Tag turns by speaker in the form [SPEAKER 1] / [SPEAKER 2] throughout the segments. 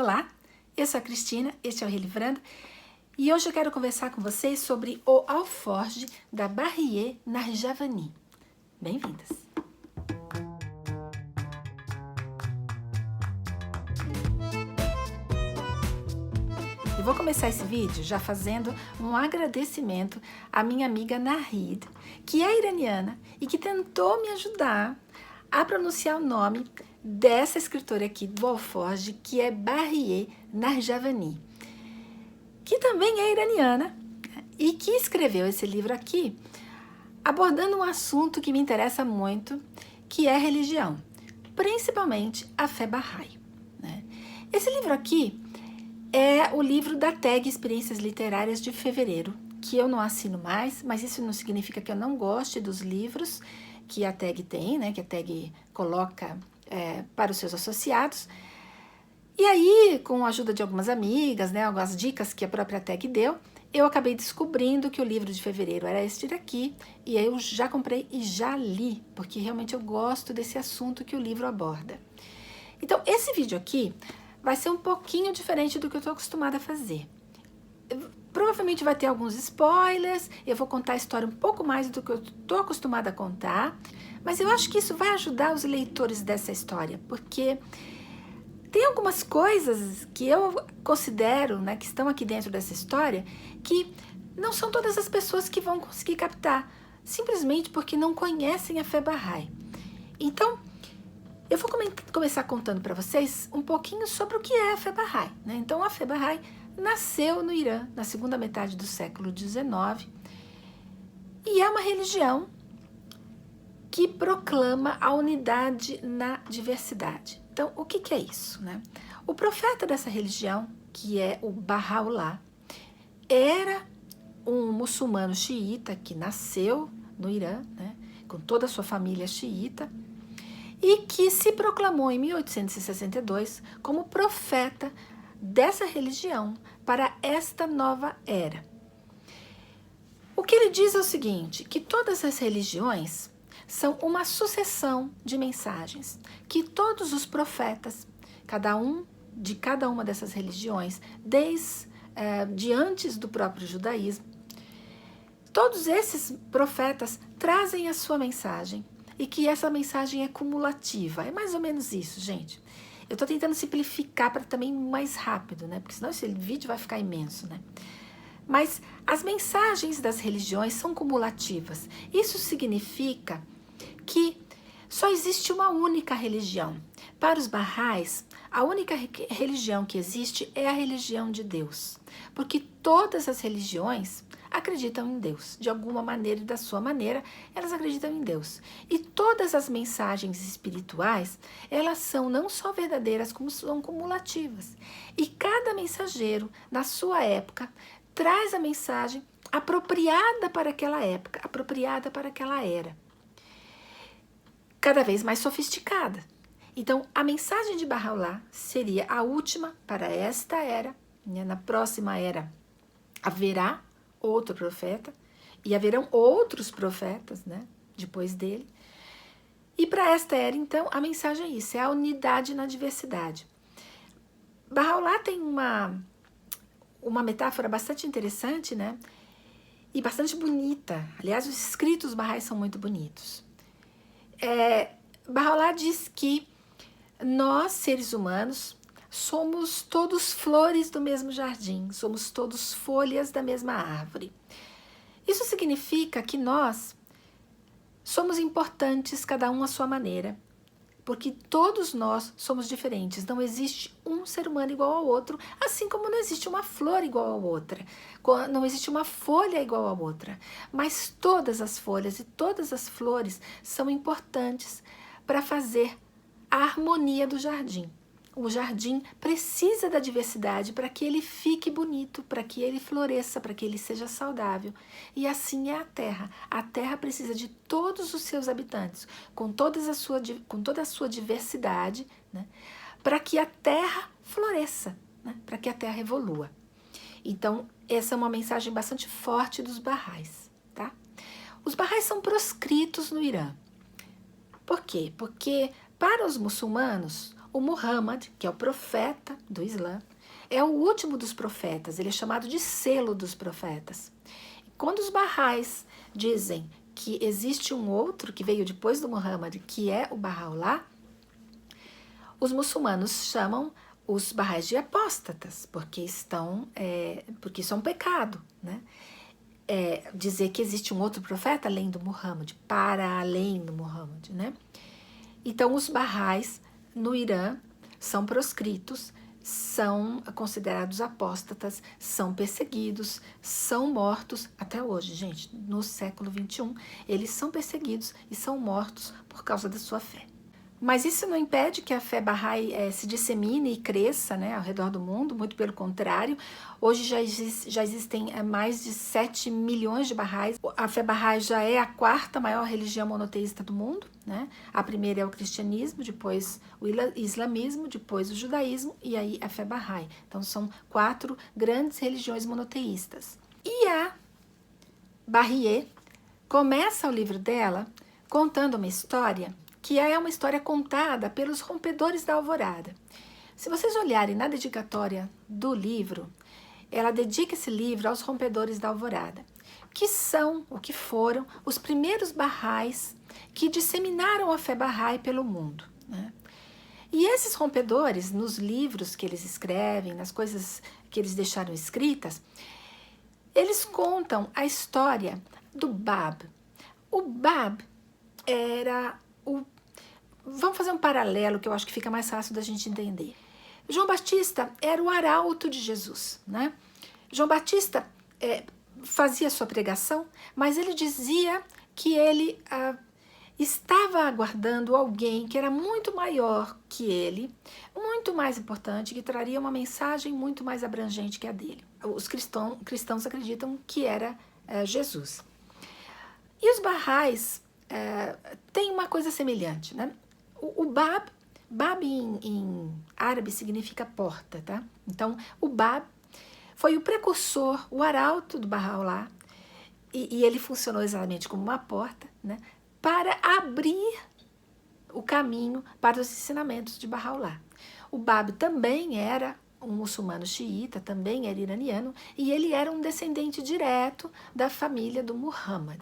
[SPEAKER 1] Olá, eu sou a Cristina, este é o Relivrando e hoje eu quero conversar com vocês sobre o alforge da Barrier Narjavani. Bem-vindas! Eu vou começar esse vídeo já fazendo um agradecimento à minha amiga Nahid, que é iraniana e que tentou me ajudar a pronunciar o nome dessa escritora aqui do alforge, que é Barrier Narjavani, que também é iraniana e que escreveu esse livro aqui abordando um assunto que me interessa muito, que é religião, principalmente a fé Bahá'í, né? Esse livro aqui é o livro da tag Experiências Literárias de fevereiro, que eu não assino mais, mas isso não significa que eu não goste dos livros que a tag tem, né, que a tag coloca para os seus associados. E aí, com a ajuda de algumas amigas, né, algumas dicas que a própria tag deu, eu acabei descobrindo que o livro de fevereiro era este daqui, e aí eu já comprei e já li, porque realmente eu gosto desse assunto que o livro aborda. Então, esse vídeo aqui vai ser um pouquinho diferente do que eu estou acostumada a fazer. Provavelmente vai ter alguns spoilers, eu vou contar a história um pouco mais do que eu estou acostumada a contar, mas eu acho que isso vai ajudar os leitores dessa história, porque tem algumas coisas que eu considero, né, que estão aqui dentro dessa história, que não são todas as pessoas que vão conseguir captar, simplesmente porque não conhecem a fé Bahá'í. Então, eu vou começar contando para vocês um pouquinho sobre o que é a fé Bahá'í, né? Então, a fé Bahá'í nasceu no Irã, na segunda metade do século XIX, e é uma religião que proclama a unidade na diversidade. Então, o que é isso, né? O profeta dessa religião, que é o Baha'u'lláh, era um muçulmano xiita que nasceu no Irã, né, com toda a sua família xiita, e que se proclamou em 1862 como profeta dessa religião para esta nova era. O que ele diz é o seguinte, que todas as religiões são uma sucessão de mensagens, que todos os profetas, cada uma dessas religiões, desde antes do próprio judaísmo, todos esses profetas trazem a sua mensagem, e que essa mensagem é cumulativa. É mais ou menos isso, gente. Eu estou tentando simplificar para também mais rápido, né? Porque senão esse vídeo vai ficar imenso, né? Mas as mensagens das religiões são cumulativas. Isso significa que só existe uma única religião. Para os Bahá'ís, a única religião que existe é a religião de Deus. Porque todas as religiões acreditam em Deus. De alguma maneira e da sua maneira, elas acreditam em Deus. E todas as mensagens espirituais, elas são não só verdadeiras, como são cumulativas. E cada mensageiro, na sua época, traz a mensagem apropriada para aquela época, apropriada para aquela era. Cada vez mais sofisticada. Então, a mensagem de Baha'u'lláh seria a última para esta era, né? Na próxima era haverá outro profeta, e haverão outros profetas, né, depois dele. E para esta era, então, a mensagem é isso, é a unidade na diversidade. Baha'u'lláh tem uma metáfora bastante interessante, né, e bastante bonita. Aliás, os escritos Bahá'í são muito bonitos. Baha'u'lláh diz que nós, seres humanos, somos todos flores do mesmo jardim, somos todos folhas da mesma árvore. Isso significa que nós somos importantes, cada um à sua maneira, porque todos nós somos diferentes. Não existe um ser humano igual ao outro, assim como não existe uma flor igual a outra, não existe uma folha igual a outra, mas todas as folhas e todas as flores são importantes para fazer a harmonia do jardim. O jardim precisa da diversidade para que ele fique bonito, para que ele floresça, para que ele seja saudável. E assim é a Terra. A Terra precisa de todos os seus habitantes, com toda a sua diversidade, né, para que a Terra floresça, né, para que a Terra evolua. Então, essa é uma mensagem bastante forte dos Bahá'ís, tá? Os Bahá'ís são proscritos no Irã. Por quê? Porque para os muçulmanos, o Muhammad, que é o profeta do Islã, é o último dos profetas, ele é chamado de selo dos profetas. Quando os Baha'is dizem que existe um outro que veio depois do Muhammad, que é o Baha'u'lláh, os muçulmanos chamam os Baha'is de apóstatas, porque porque isso é um pecado, né? Dizer que existe um outro profeta além do Muhammad, para além do Muhammad, né? Então, os Baha'is no Irã são proscritos, são considerados apóstatas, são perseguidos, são mortos até hoje, gente. No século XXI, eles são perseguidos e são mortos por causa da sua fé. Mas isso não impede que a fé Bahá'í se dissemine e cresça, né, ao redor do mundo, muito pelo contrário. Hoje já existem mais de 7 milhões de Bahá'ís. A fé Bahá'í já é a quarta maior religião monoteísta do mundo, né? A primeira é o cristianismo, depois o islamismo, depois o judaísmo e aí a fé Bahá'í. Então são 4 grandes religiões monoteístas. E a Bahiê começa o livro dela contando uma história que é uma história contada pelos rompedores da alvorada. Se vocês olharem na dedicatória do livro, ela dedica esse livro aos rompedores da alvorada, que são, ou que foram, os primeiros Baha'is que disseminaram a fé Bahá'í pelo mundo, né? E esses rompedores, nos livros que eles escrevem, nas coisas que eles deixaram escritas, eles contam a história do Bab. O Bab era Vamos fazer um paralelo que eu acho que fica mais fácil da gente entender. João Batista era o arauto de Jesus, né? João Batista fazia sua pregação, mas ele dizia que ele estava aguardando alguém que era muito maior que ele, muito mais importante, que traria uma mensagem muito mais abrangente que a dele. Os cristãos acreditam que era Jesus. E os Baha'is têm uma coisa semelhante, né? O Bab em árabe significa porta, tá? Então, o Bab foi o precursor, o arauto do Baha'u'lláh, e ele funcionou exatamente como uma porta, né? Para abrir o caminho para os ensinamentos de Baha'u'lláh. O Bab também era um muçulmano xiita, também era iraniano, e ele era um descendente direto da família do Muhammad.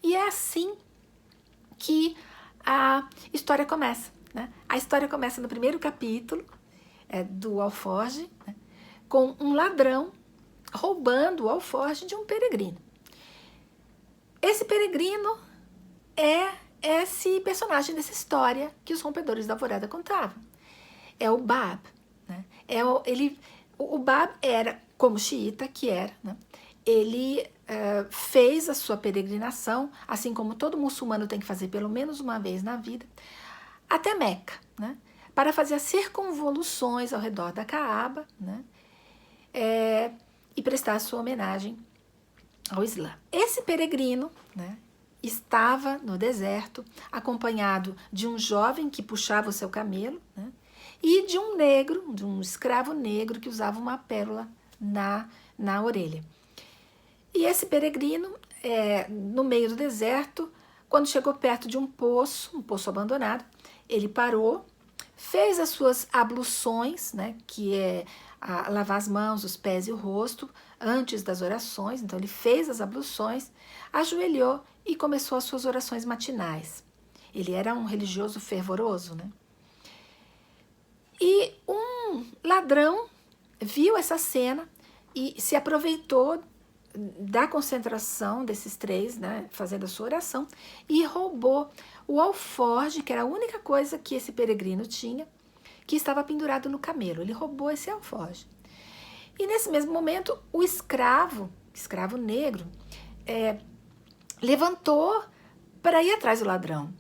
[SPEAKER 1] E é assim que a história começa, né? A história começa no primeiro capítulo do alforje, né? Com um ladrão roubando o alforje de um peregrino. Esse peregrino é esse personagem dessa história que os rompedores da alvorada contavam. É o Bab, né? O Bab era, como xiita que era, né? Ele fez a sua peregrinação, assim como todo muçulmano tem que fazer pelo menos uma vez na vida, até Meca, né? Para fazer as circunvoluções ao redor da Caaba, né? E prestar a sua homenagem ao Islã. Esse peregrino, né, estava no deserto, acompanhado de um jovem que puxava o seu camelo, né, e de um negro, de um escravo negro que usava uma pérola na orelha. E esse peregrino, no meio do deserto, quando chegou perto de um poço abandonado, ele parou, fez as suas abluções, né, que é lavar as mãos, os pés e o rosto, antes das orações. Então ele fez as abluções, ajoelhou e começou as suas orações matinais. Ele era um religioso fervoroso, né? E um ladrão viu essa cena e se aproveitou da concentração desses 3, né, fazendo a sua oração, e roubou o alforje, que era a única coisa que esse peregrino tinha, que estava pendurado no camelo. Ele roubou esse alforje. E nesse mesmo momento, o escravo negro, levantou para ir atrás do ladrão.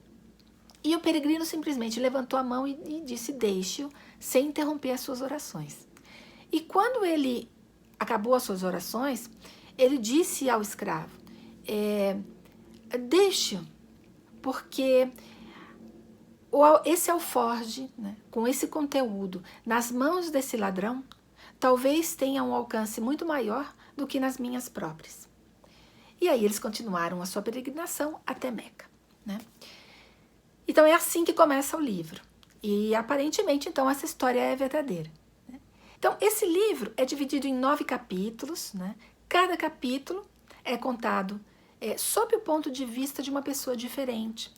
[SPEAKER 1] E o peregrino simplesmente levantou a mão e disse: deixe-o, sem interromper as suas orações. E quando ele acabou as suas orações, ele disse ao escravo: deixe-o, porque esse alforje, né, com esse conteúdo, nas mãos desse ladrão, talvez tenha um alcance muito maior do que nas minhas próprias. E aí eles continuaram a sua peregrinação até Meca, né? Então é assim que começa o livro. E aparentemente, então, essa história é verdadeira. Então, esse livro é dividido em 9 capítulos, né? Cada capítulo é contado sob o ponto de vista de uma pessoa diferente.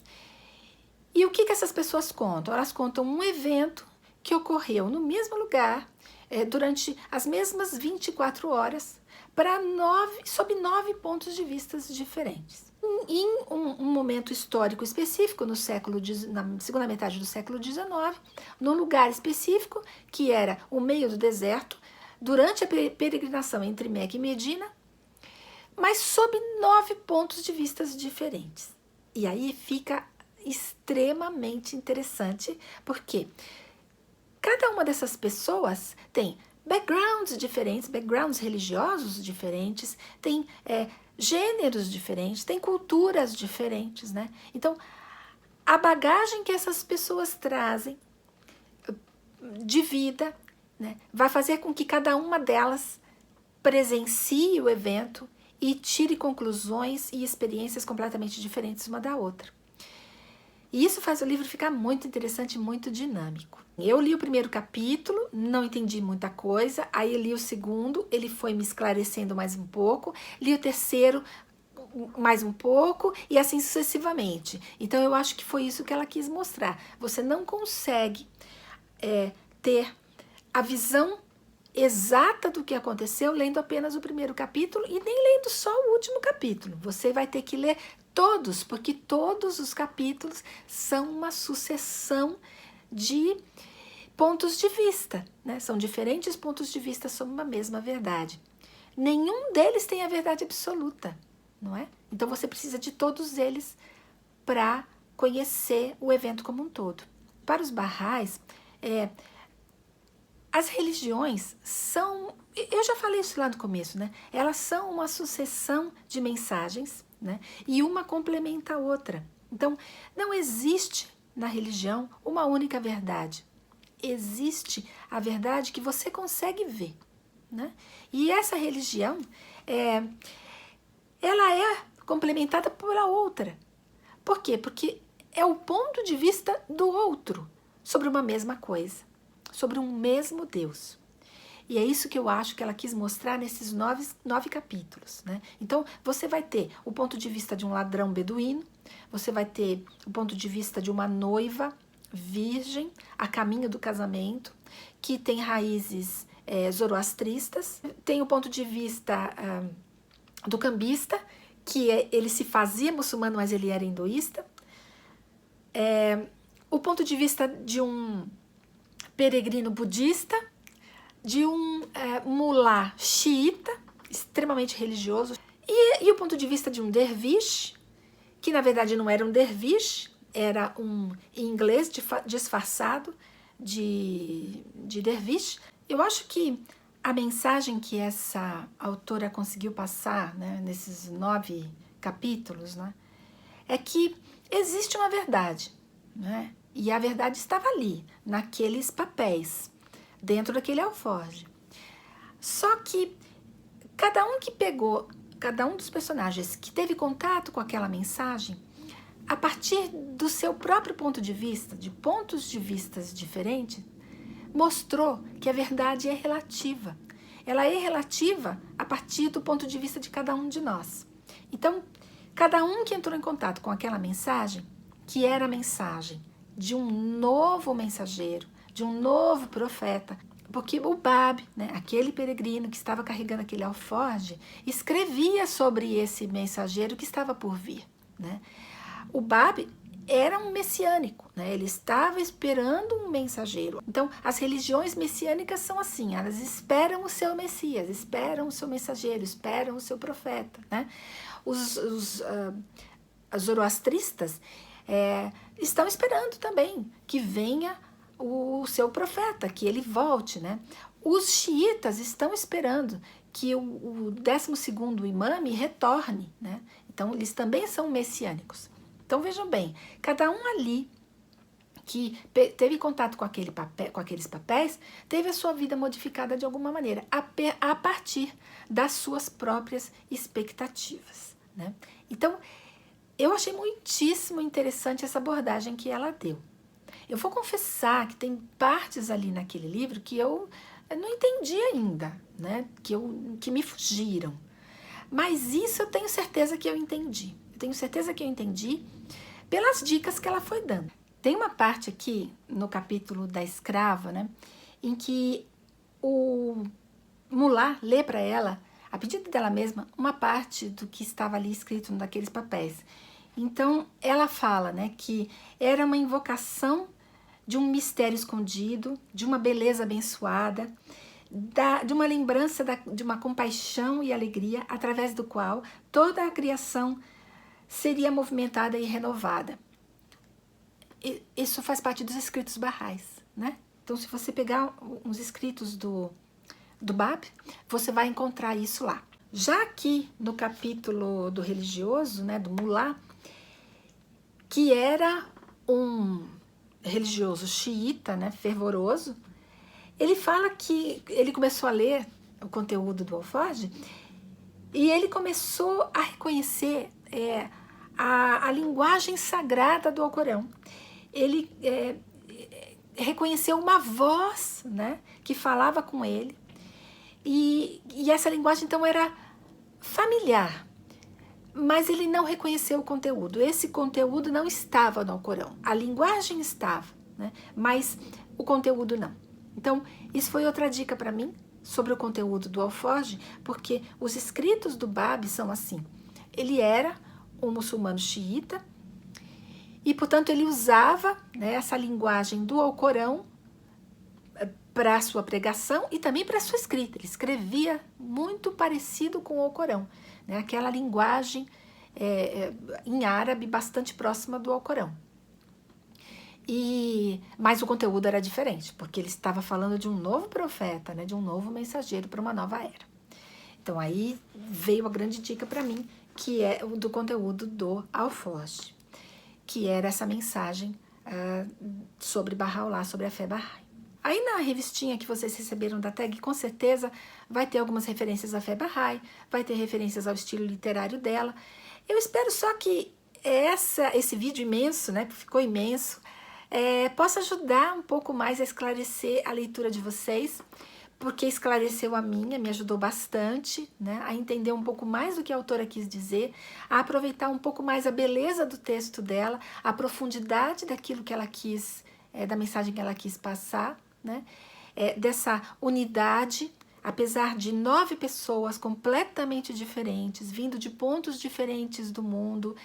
[SPEAKER 1] E o que essas pessoas contam? Elas contam um evento que ocorreu no mesmo lugar, durante as mesmas 24 horas, sob 9 pontos de vista diferentes. Em um momento histórico específico, na segunda metade do século XIX, num lugar específico, que era o meio do deserto, durante a peregrinação entre Meca e Medina, mas sob 9 pontos de vista diferentes. E aí fica extremamente interessante, porque cada uma dessas pessoas tem backgrounds diferentes, backgrounds religiosos diferentes, tem gêneros diferentes, tem culturas diferentes, né? Então, a bagagem que essas pessoas trazem de vida, né, vai fazer com que cada uma delas presencie o evento e tire conclusões e experiências completamente diferentes uma da outra. E isso faz o livro ficar muito interessante e muito dinâmico. Eu li o primeiro capítulo, não entendi muita coisa, aí eu li o segundo, ele foi me esclarecendo mais um pouco, li o terceiro mais um pouco e assim sucessivamente. Então eu acho que foi isso que ela quis mostrar. Você não consegue ter a visão exata do que aconteceu lendo apenas o primeiro capítulo e nem lendo só o último capítulo. Você vai ter que ler todos, porque todos os capítulos são uma sucessão de pontos de vista, né? São diferentes pontos de vista sobre uma mesma verdade. Nenhum deles tem a verdade absoluta, não é? Então você precisa de todos eles para conhecer o evento como um todo. Para os Baha'is, as religiões são, eu já falei isso lá no começo, né? Elas são uma sucessão de mensagens, né? E uma complementa a outra. Então, não existe na religião uma única verdade. Existe a verdade que você consegue ver, né? E essa religião, ela é complementada por a outra. Por quê? Porque é o ponto de vista do outro sobre uma mesma coisa, sobre um mesmo Deus. E é isso que eu acho que ela quis mostrar nesses 9 capítulos, né? Então, você vai ter o ponto de vista de um ladrão beduíno, você vai ter o ponto de vista de uma noiva virgem, a caminho do casamento, que tem raízes zoroastristas, tem o ponto de vista do cambista, que ele se fazia muçulmano, mas ele era hinduísta, o ponto de vista de um peregrino budista, de um mulá xiita, extremamente religioso, e o ponto de vista de um derviche, que na verdade não era um derviche, era um inglês disfarçado de derviche. Eu acho que a mensagem que essa autora conseguiu passar, né, nesses 9 capítulos, né, é que existe uma verdade, né, e a verdade estava ali, naqueles papéis, dentro daquele alforje. Só que cada um dos personagens que teve contato com aquela mensagem, a partir do seu próprio ponto de vista, de pontos de vistas diferentes, mostrou que a verdade é relativa. Ela é relativa a partir do ponto de vista de cada um de nós. Então, cada um que entrou em contato com aquela mensagem, que era a mensagem de um novo mensageiro, de um novo profeta, porque o Bab, né, aquele peregrino que estava carregando aquele alforje, escrevia sobre esse mensageiro que estava por vir, né? O Bab era um messiânico, né? Ele estava esperando um mensageiro. Então, as religiões messiânicas são assim, elas esperam o seu Messias, esperam o seu mensageiro, esperam o seu profeta, né? Os zoroastristas estão esperando também que venha o seu profeta, que ele volte, né? Os xiitas estão esperando que o 12º imame retorne, né? Então, eles também são messiânicos. Então, vejam bem, cada um ali que teve contato com aqueles papéis, teve a sua vida modificada de alguma maneira, a partir das suas próprias expectativas, né? Então, eu achei muitíssimo interessante essa abordagem que ela deu. Eu vou confessar que tem partes ali naquele livro que eu não entendi ainda, né? Que me fugiram. Mas isso eu tenho certeza que eu entendi. Eu tenho certeza que eu entendi pelas dicas que ela foi dando. Tem uma parte aqui no capítulo da escrava, né? Em que o Mulá lê para ela, a pedido dela mesma, uma parte do que estava ali escrito naqueles papéis. Então, ela fala, né, que era uma invocação de um mistério escondido, de uma beleza abençoada, de uma lembrança de uma compaixão e alegria, através do qual toda a criação seria movimentada e renovada. Isso faz parte dos escritos Baha'is, né? Então, se você pegar uns escritos do Bab, você vai encontrar isso lá. Já aqui no capítulo do religioso, né, do Mulá, que era um religioso xiita, né, fervoroso, ele fala que ele começou a ler o conteúdo do Alforge e ele começou a reconhecer a linguagem sagrada do Alcorão. Ele reconheceu uma voz, né, que falava com ele, e essa linguagem então era familiar, mas ele não reconheceu o conteúdo. Esse conteúdo não estava no Alcorão, a linguagem estava, né, mas o conteúdo não. Então, isso foi outra dica para mim sobre o conteúdo do Alforge, porque os escritos do Bab são assim. Ele era um muçulmano xiita e, portanto, ele usava, né, essa linguagem do Alcorão para a sua pregação e também para a sua escrita. Ele escrevia muito parecido com o Alcorão, né, aquela linguagem em árabe bastante próxima do Alcorão. Mas o conteúdo era diferente, porque ele estava falando de um novo profeta, né, de um novo mensageiro para uma nova era. Então aí veio a grande dica para mim, que é do conteúdo do Alforge, que era essa mensagem sobre Bahá'u'lláh, sobre a fé Bahá'í. Aí na revistinha que vocês receberam da tag, com certeza vai ter algumas referências à fé Bahá'í, vai ter referências ao estilo literário dela. Eu espero só que esse vídeo imenso, né, que ficou imenso, possa ajudar um pouco mais a esclarecer a leitura de vocês, porque esclareceu a minha, me ajudou bastante, né, a entender um pouco mais do que a autora quis dizer, a aproveitar um pouco mais a beleza do texto dela, a profundidade daquilo que ela quis, da mensagem que ela quis passar, né, dessa unidade, apesar de 9 pessoas completamente diferentes, vindo de pontos diferentes do mundo,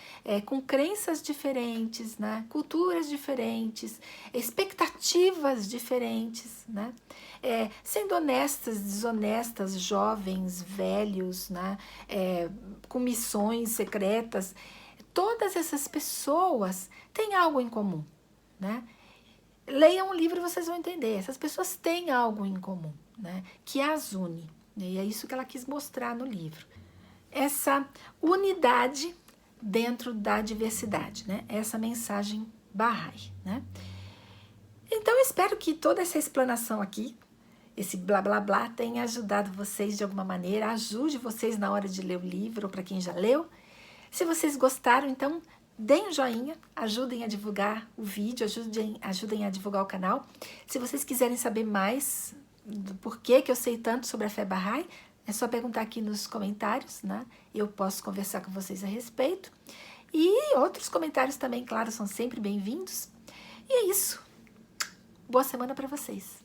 [SPEAKER 1] com crenças diferentes, né, culturas diferentes, expectativas diferentes, né, sendo honestas, desonestas, jovens, velhos, né, com missões secretas, todas essas pessoas têm algo em comum, né? Leiam um livro e vocês vão entender. Essas pessoas têm algo em comum, né, que as une. E é isso que ela quis mostrar no livro. Essa unidade dentro da diversidade, né? Essa mensagem Bahá'í, né? Então, eu espero que toda essa explanação aqui, esse blá blá blá, tenha ajudado vocês de alguma maneira, ajude vocês na hora de ler o livro, ou para quem já leu. Se vocês gostaram, então, deem um joinha, ajudem a divulgar o vídeo, ajudem a divulgar o canal. Se vocês quiserem saber mais do porquê que eu sei tanto sobre a fé Bahá'í, é só perguntar aqui nos comentários, né? Eu posso conversar com vocês a respeito. E outros comentários também, claro, são sempre bem-vindos. E é isso. Boa semana para vocês.